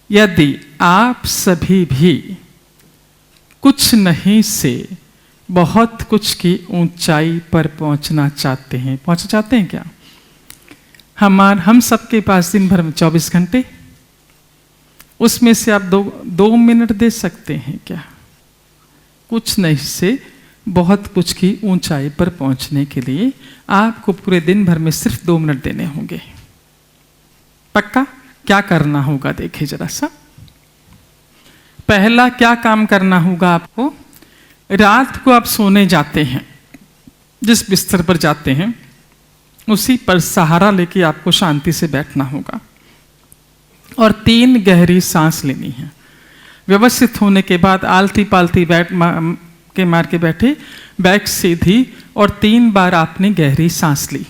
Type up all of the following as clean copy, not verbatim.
यदि आप सभी भी कुछ नहीं से बहुत कुछ की ऊंचाई पर पहुंचना चाहते हैं क्या? हम सबके पास दिन भर में 24 घंटे, उसमें से आप दो मिनट दे सकते हैं क्या? कुछ नहीं से बहुत कुछ की ऊंचाई पर पहुंचने के लिए आपको पूरे दिन भर में सिर्फ 2 मिनट देने होंगे। पक्का? क्या करना होगा देखिए जरा सा। पहला क्या काम करना होगा आपको? रात को आप सोने जाते हैं, जिस बिस्तर पर जाते हैं उसी पर सहारा लेके आपको शांति से बैठना होगा और 3 गहरी सांस लेनी है। व्यवस्थित होने के बाद आलती पालती मार के बैठे, बैक सीधी और 3 बार आपने गहरी सांस ली।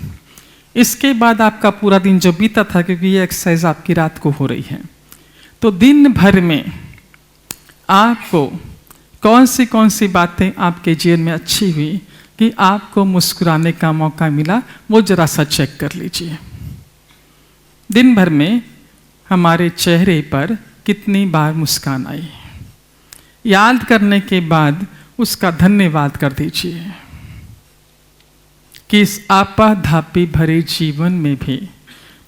इसके बाद आपका पूरा दिन जो बीता था, क्योंकि ये एक्सरसाइज आपकी रात को हो रही है, तो दिन भर में आपको कौन सी बातें आपके जीवन में अच्छी हुई कि आपको मुस्कुराने का मौका मिला, वो जरा सा चेक कर लीजिए। दिन भर में हमारे चेहरे पर कितनी बार मुस्कान आई, याद करने के बाद उसका धन्यवाद कर दीजिए कि इस आपाधापी भरे जीवन में भी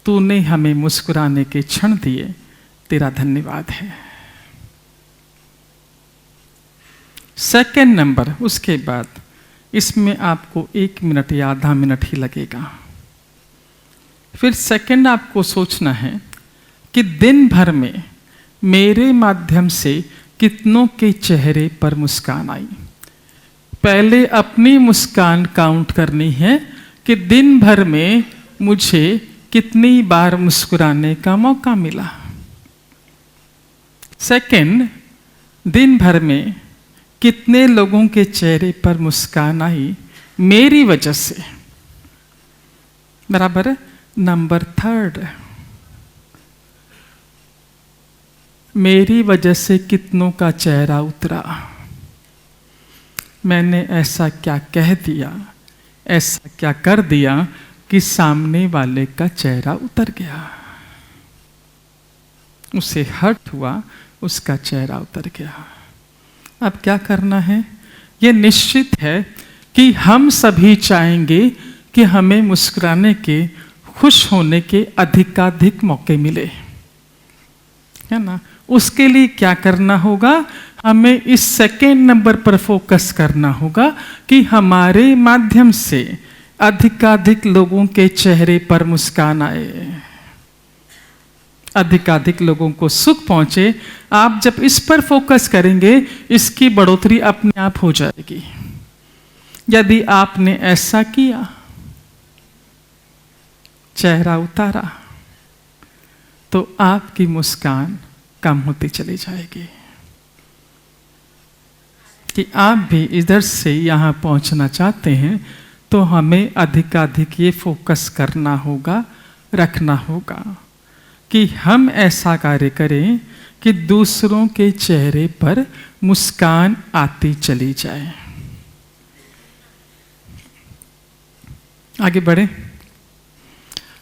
तूने हमें मुस्कुराने के क्षण दिए, तेरा धन्यवाद है। सेकंड नंबर, उसके बाद इसमें आपको 1 मिनट या आधा मिनट ही लगेगा। फिर सेकंड आपको सोचना है कि दिन भर में मेरे माध्यम से कितनों के चेहरे पर मुस्कान आई। पहले अपनी मुस्कान काउंट करनी है कि दिन भर में मुझे कितनी बार मुस्कुराने का मौका मिला। सेकंड, दिन भर में कितने लोगों के चेहरे पर मुस्कान आई मेरी वजह से, बराबर है। नंबर 3, मेरी वजह से कितनों का चेहरा उतरा। मैंने ऐसा क्या कह दिया, ऐसा क्या कर दिया कि सामने वाले का चेहरा उतर गया, उसे हर्ट हुआ, उसका चेहरा उतर गया। अब क्या करना है? ये निश्चित है कि हम सभी चाहेंगे कि हमें मुस्कुराने के, खुश होने के अधिकाधिक मौके मिले, है ना। उसके लिए क्या करना होगा? हमें इस सेकेंड नंबर पर फोकस करना होगा कि हमारे माध्यम से अधिकाधिक लोगों के चेहरे पर मुस्कान आए, अधिकाधिक लोगों को सुख पहुंचे। आप जब इस पर फोकस करेंगे, इसकी बढ़ोतरी अपने आप हो जाएगी। यदि आपने ऐसा किया, चेहरा उतारा, तो आपकी मुस्कान कम होती चली जाएगी। कि आप भी इधर से यहां पहुंचना चाहते हैं तो हमें अधिकाधिक ये फोकस करना होगा, रखना होगा कि हम ऐसा कार्य करें कि दूसरों के चेहरे पर मुस्कान आती चली जाए।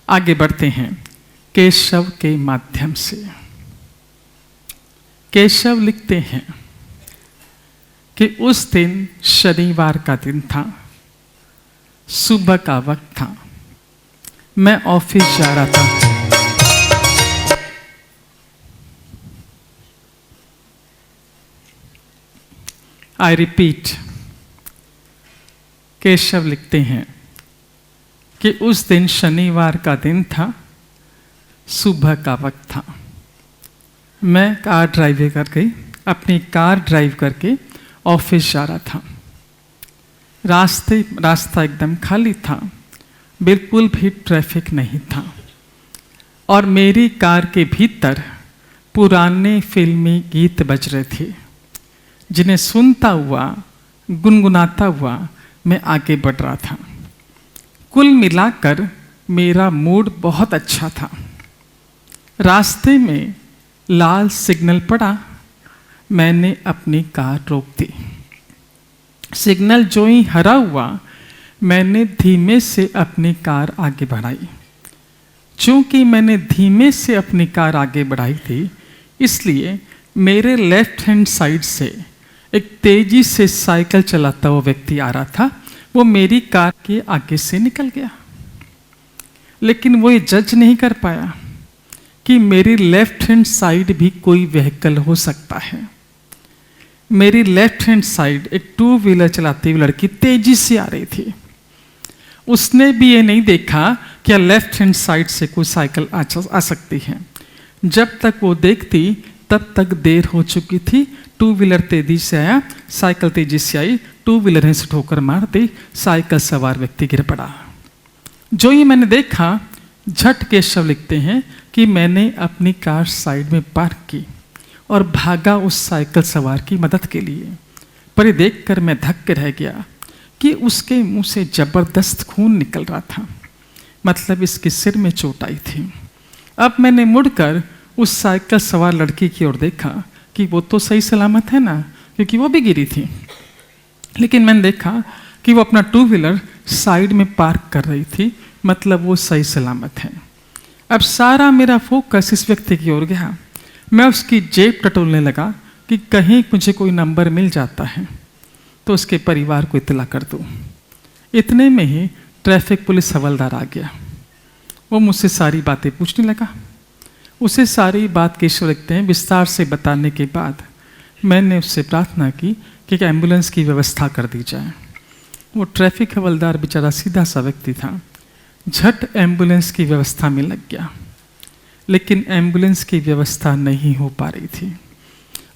आगे बढ़ते हैं केशव के माध्यम से। केशव लिखते हैं कि उस दिन शनिवार का दिन था, सुबह का वक्त था, मैं ऑफिस जा रहा था। आई रिपीट, केशव लिखते हैं कि उस दिन शनिवार का दिन था, सुबह का वक्त था, मैं अपनी कार ड्राइव करके ऑफिस जा रहा था। रास्ता एकदम खाली था, बिल्कुल भी ट्रैफिक नहीं था और मेरी कार के भीतर पुराने फिल्मी गीत बज रहे थे, जिन्हें सुनता हुआ, गुनगुनाता हुआ मैं आगे बढ़ रहा था। कुल मिलाकर मेरा मूड बहुत अच्छा था। रास्ते में लाल सिग्नल पड़ा, मैंने अपनी कार रोक दी। सिग्नल जो ही हरा हुआ, मैंने धीमे से अपनी कार आगे बढ़ाई। चूंकि मैंने धीमे से अपनी कार आगे बढ़ाई थी, इसलिए मेरे लेफ्ट हैंड साइड से एक तेजी से साइकिल चलाता हुआ व्यक्ति आ रहा था, वो मेरी कार के आगे से निकल गया। लेकिन वो ये जज नहीं कर पाया कि मेरी लेफ्ट हैंड साइड भी कोई व्हीकल हो सकता है। मेरी लेफ्ट हैंड साइड एक 2 व्हीलर चलाती हुई लड़की तेजी से आ रही थी। उसने भी ये नहीं देखा कि लेफ्ट हैंड साइड से कोई साइकिल आ सकती है। जब तक वो देखती तब तक देर हो चुकी थी। 2 व्हीलर तेजी से आया, साइकिल तेजी से आई, 2 व्हीलर से ठोकर मार दी, साइकिल सवार व्यक्ति गिर पड़ा। जो ये मैंने देखा, झट केशव लिखते हैं कि मैंने अपनी कार साइड में पार्क की और भागा उस साइकिल सवार की मदद के लिए। पर ये देखकर मैं धक्के के रह गया कि उसके मुंह से जबरदस्त खून निकल रहा था, मतलब इसके सिर में चोट आई थी। अब मैंने मुड़कर उस साइकिल सवार लड़की की ओर देखा कि वो तो सही सलामत है ना, क्योंकि वो भी गिरी थी। लेकिन मैंने देखा कि वो अपना 2 व्हीलर साइड में पार्क कर रही थी, मतलब वो सही सलामत है। अब सारा मेरा फोकस इस व्यक्ति की ओर गया। मैं उसकी जेब टटोलने लगा कि कहीं मुझे कोई नंबर मिल जाता है तो उसके परिवार को इत्तला कर दूं। इतने में ही ट्रैफिक पुलिस हवलदार आ गया। वो मुझसे सारी बातें पूछने लगा। उसे सारी बात केशव लिखते हैं विस्तार से बताने के बाद मैंने उससे प्रार्थना की कि एक एम्बुलेंस की व्यवस्था कर दी जाए। वो ट्रैफिक हवलदार बेचारा सीधा सा व्यक्ति था, झट एम्बुलेंस की व्यवस्था में लग गया। लेकिन एम्बुलेंस की व्यवस्था नहीं हो पा रही थी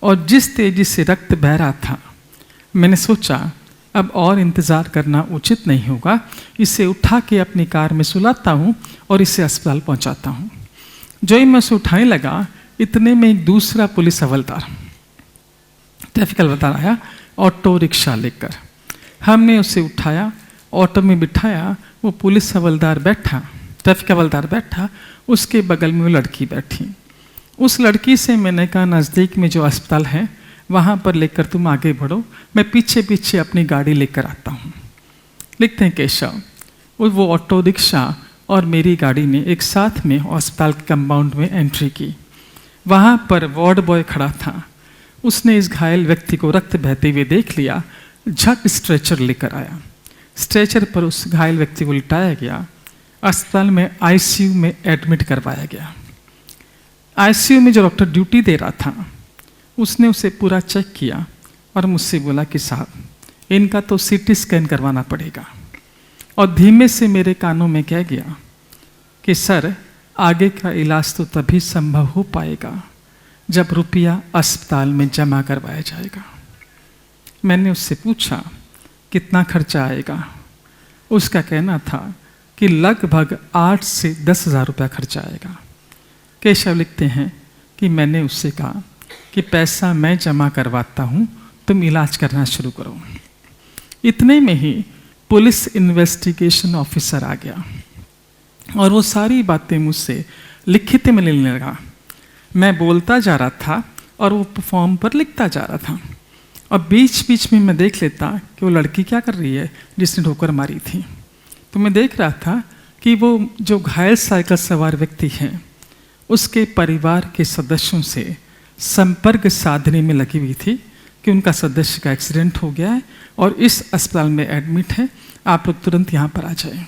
और जिस तेजी से रक्त बह रहा था, मैंने सोचा अब और इंतज़ार करना उचित नहीं होगा, इसे उठा के अपनी कार में सुलाता हूँ और इसे अस्पताल पहुँचाता हूँ। जो ही मैं उसे उठाने लगा, इतने में एक दूसरा पुलिस हवलदार, ट्रैफिक हवलदार आया ऑटो रिक्शा लेकर। हमने उसे उठाया, ऑटो में बिठाया। वो पुलिस हवलदार बैठा, ट्रैफिक हवलदार बैठा, उसके बगल में वो लड़की बैठी। उस लड़की से मैंने कहा नज़दीक में जो अस्पताल है वहाँ पर लेकर तुम आगे बढ़ो, मैं पीछे पीछे अपनी गाड़ी लेकर आता हूँ। लिखते हैं केशव, वो ऑटो रिक्शा और मेरी गाड़ी ने एक साथ में अस्पताल के कंपाउंड में एंट्री की। वहाँ पर वार्ड बॉय खड़ा था। उसने इस घायल व्यक्ति को रक्त बहते हुए देख लिया, झट स्ट्रेचर लेकर आया। स्ट्रेचर पर उस घायल व्यक्ति को लिटाया गया। अस्पताल में आईसीयू में एडमिट करवाया गया। आईसीयू में जो डॉक्टर ड्यूटी दे रहा था उसने उसे पूरा चेक किया और मुझसे बोला कि साहब इनका तो सीटी स्कैन करवाना पड़ेगा। और धीमे से मेरे कानों में कह गया कि सर आगे का इलाज तो तभी संभव हो पाएगा जब रुपया अस्पताल में जमा करवाया जाएगा। मैंने उससे पूछा कितना खर्चा आएगा। उसका कहना था कि लगभग 8 से 10 हज़ार रुपया खर्चा आएगा। केशव लिखते हैं कि मैंने उससे कहा कि पैसा मैं जमा करवाता हूँ, तुम इलाज करना शुरू करो। इतने में ही पुलिस इन्वेस्टिगेशन ऑफिसर आ गया और वो सारी बातें मुझसे लिखित में लेने लगा। मैं बोलता जा रहा था और वो फॉर्म पर लिखता जा रहा था और बीच बीच में मैं देख लेता कि वो लड़की क्या कर रही है जिसने ठोकर मारी थी। तो मैं देख रहा था कि वो जो घायल साइकिल सवार व्यक्ति हैं उसके परिवार के सदस्यों से संपर्क साधने में लगी हुई थी कि उनका सदस्य का एक्सीडेंट हो गया है और इस अस्पताल में एडमिट है, आप लोग तुरंत यहाँ पर आ जाएं।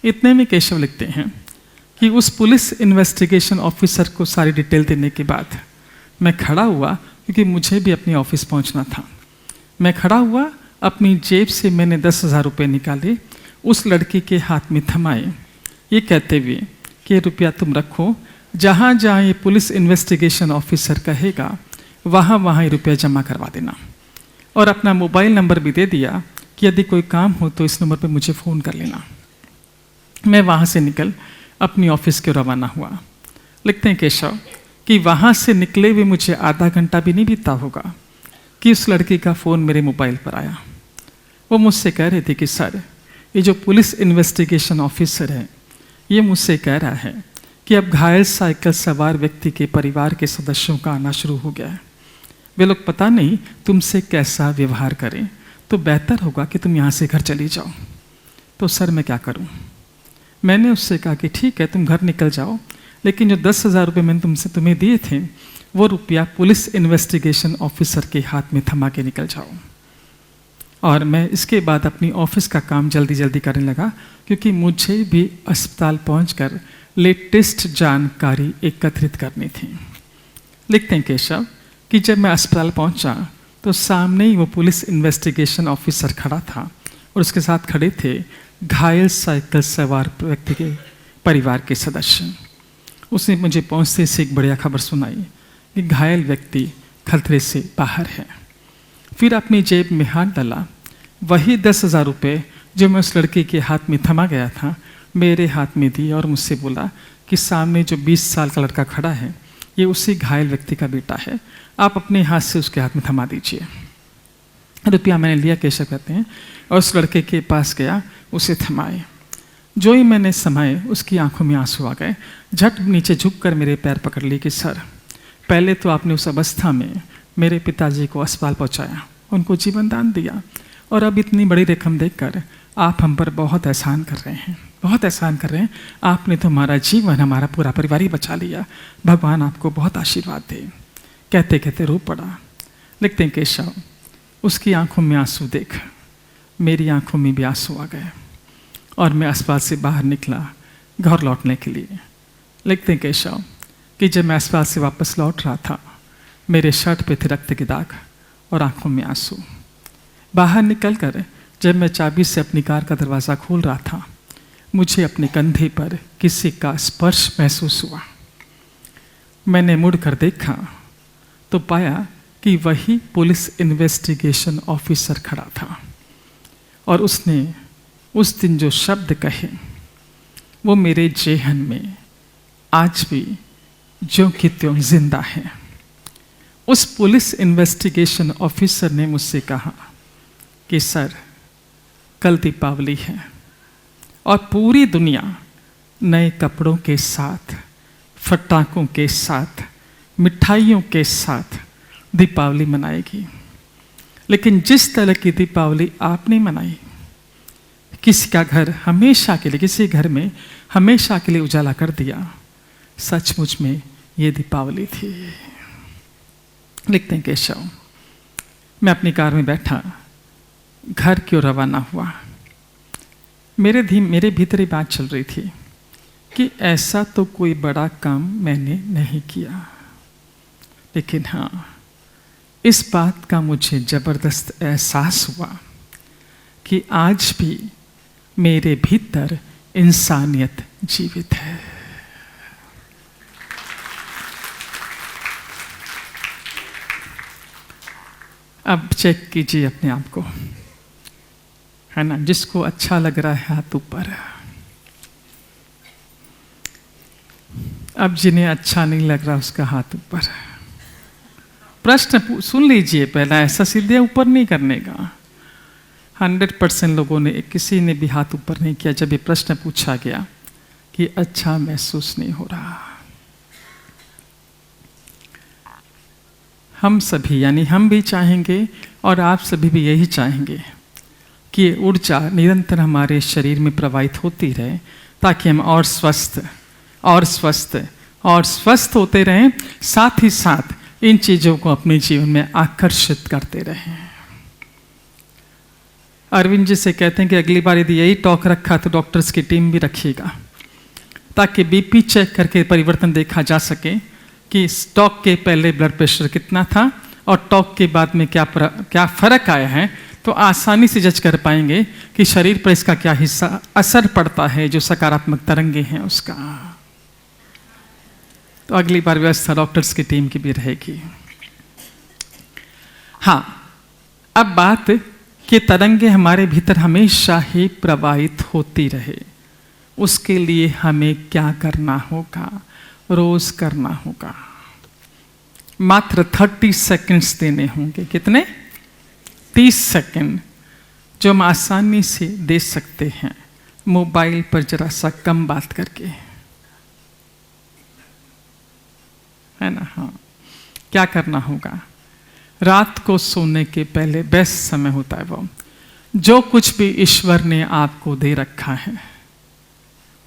इतने में केशव लिखते हैं कि उस पुलिस इन्वेस्टिगेशन ऑफिसर को सारी डिटेल देने के बाद मैं खड़ा हुआ, क्योंकि मुझे भी अपने ऑफिस पहुँचना था। मैं खड़ा हुआ, अपनी जेब से मैंने 10,000 रुपये निकाले, उस लड़की के हाथ में थमाए, ये कहते हुए कि रुपया तुम रखो, जहाँ जहाँ ये पुलिस इन्वेस्टिगेशन ऑफिसर कहेगा वहाँ वहाँ ये रुपया जमा करवा देना। और अपना मोबाइल नंबर भी दे दिया कि यदि कोई काम हो तो इस नंबर पर मुझे फ़ोन कर लेना। मैं वहाँ से निकल अपनी ऑफिस के रवाना हुआ। लिखते हैं केशव कि वहाँ से निकले हुए मुझे आधा घंटा भी नहीं बीता होगा कि उस लड़की का फ़ोन मेरे मोबाइल पर आया। वो मुझसे कह रहे थे कि सर, ये जो पुलिस इन्वेस्टिगेशन ऑफिसर है ये मुझसे कह रहा है कि अब घायल साइकिल सवार व्यक्ति के परिवार के सदस्यों का आना शुरू हो गया है। वे लोग पता नहीं तुमसे कैसा व्यवहार करें, तो बेहतर होगा कि तुम यहाँ से घर चली जाओ। तो सर मैं क्या करूँ? मैंने उससे कहा कि ठीक है, तुम घर निकल जाओ, लेकिन जो 10,000 रुपये मैंने तुम्हें दिए थे, वो रुपया पुलिस इन्वेस्टिगेशन ऑफिसर के हाथ में थमा के निकल जाओ। और मैं इसके बाद अपनी ऑफिस का काम जल्दी जल्दी करने लगा, क्योंकि मुझे भी अस्पताल पहुंचकर लेटेस्ट जानकारी एकत्रित करनी थी। लिखते हैं केशव कि जब मैं अस्पताल पहुंचा तो सामने ही वो पुलिस इन्वेस्टिगेशन ऑफिसर खड़ा था और उसके साथ खड़े थे घायल साइकिल सवार व्यक्ति के परिवार के सदस्य। उसने मुझे पहुंचते से एक बढ़िया खबर सुनाई कि घायल व्यक्ति खतरे से बाहर है। फिर अपनी जेब में हाथ डाला, वही 10,000 रुपये जो मैं उस लड़के के हाथ में थमा गया था मेरे हाथ में दी और मुझसे बोला कि सामने जो 20 साल का लड़का खड़ा है ये उसी घायल व्यक्ति का बेटा है, आप अपने हाथ से उसके हाथ में थमा दीजिए। रुपया मैंने लिया, केशव कहते हैं, और उस लड़के के पास गया, उसे थमाए। जो ही मैंने समाए उसकी आंखों में आंसू आ गए। झट नीचे झुककर मेरे पैर पकड़ लिए कि सर, पहले तो आपने उस अवस्था में मेरे पिताजी को अस्पताल पहुंचाया, उनको जीवन दान दिया, और अब इतनी बड़ी रकम देकर आप हम पर बहुत एहसान कर रहे हैं, बहुत एहसान कर रहे हैं। आपने तो हमारा जीवन, हमारा पूरा परिवार ही बचा लिया, भगवान आपको बहुत आशीर्वाद दे। कहते कहते रो पड़ा। लिखते हैं केशव, उसकी आंखों में आंसू देख मेरी आंखों में भी आंसू आ गए और मैं अस्पताल से बाहर निकला घर लौटने के लिए। लिखते हैं केशव कि जब मैं अस्पताल से वापस लौट रहा था मेरे शर्ट पे थे रक्त के दाग और आंखों में आंसू। बाहर निकलकर जब मैं चाबी से अपनी कार का दरवाज़ा खोल रहा था मुझे अपने कंधे पर किसी का स्पर्श महसूस हुआ। मैंने मुड़कर देखा तो पाया कि वही पुलिस इन्वेस्टिगेशन ऑफिसर खड़ा था और उसने उस दिन जो शब्द कहे वो मेरे जेहन में आज भी ज्यों की त्यों जिंदा है। उस पुलिस इन्वेस्टिगेशन ऑफिसर ने मुझसे कहा कि सर, कल दीपावली है और पूरी दुनिया नए कपड़ों के साथ, फटाकों के साथ, मिठाइयों के साथ दीपावली मनाएगी, लेकिन जिस तरह की दीपावली आपने मनाई, किसी का घर हमेशा के लिए, किसी घर में हमेशा के लिए उजाला कर दिया, सचमुच में ये दीपावली थी। लिखते हैं केशव, मैं अपनी कार में बैठा घर की ओर रवाना हुआ। मेरे भीतर ही बात चल रही थी कि ऐसा तो कोई बड़ा काम मैंने नहीं किया, लेकिन हाँ, इस बात का मुझे जबरदस्त एहसास हुआ कि आज भी मेरे भीतर इंसानियत जीवित है। अब चेक कीजिए अपने आप को, है ना? जिसको अच्छा लग रहा है हाथ ऊपर। अब जिन्हें अच्छा नहीं लग रहा उसका हाथ ऊपर। प्रश्न सुन लीजिए पहला, ऐसा सीधे ऊपर नहीं करने का। 100% लोगों ने, किसी ने भी हाथ ऊपर नहीं किया जब ये प्रश्न पूछा गया कि अच्छा महसूस नहीं हो रहा। हम सभी, यानी हम भी चाहेंगे और आप सभी भी यही चाहेंगे कि ऊर्जा निरंतर हमारे शरीर में प्रवाहित होती रहे ताकि हम और स्वस्थ और स्वस्थ और स्वस्थ होते रहें, साथ ही साथ इन चीज़ों को अपने जीवन में आकर्षित करते रहें। अरविंद जी से कहते हैं कि अगली बार यदि यही टॉक रखा तो डॉक्टर्स की टीम भी रखिएगा, ताकि बीपी चेक करके परिवर्तन देखा जा सके कि टॉक के पहले ब्लड प्रेशर कितना था और टॉक के बाद में क्या फ़र्क आया है, तो आसानी से जज कर पाएंगे कि शरीर पर इसका क्या हिस्सा असर पड़ता है, जो सकारात्मक तरंगे हैं उसका। तो अगली बार व्यवस्था डॉक्टर्स की टीम की भी रहेगी। हाँ, अब बात कि तरंगे हमारे भीतर हमेशा ही प्रवाहित होती रहे, उसके लिए हमें क्या करना होगा? रोज करना होगा। मात्र 30 सेकंड्स देने होंगे। कितने? 30 सेकंड, जो हम आसानी से दे सकते हैं मोबाइल पर जरा सा कम बात करके, है ना? हाँ, क्या करना होगा? रात को सोने के पहले बेस्ट समय होता है वो, जो कुछ भी ईश्वर ने आपको दे रखा है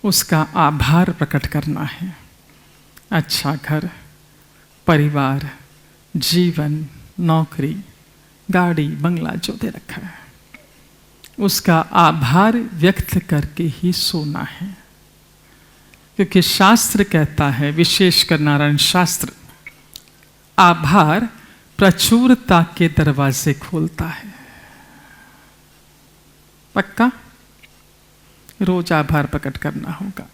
उसका आभार प्रकट करना है। अच्छा घर, परिवार, जीवन, नौकरी, गाड़ी, बंगला जो दे रखा है, उसका आभार व्यक्त करके ही सोना है। क्योंकि शास्त्र कहता है, विशेषकर नारायण शास्त्र, आभार प्रचुरता के दरवाजे खोलता है। पक्का रोज आभार प्रकट करना होगा।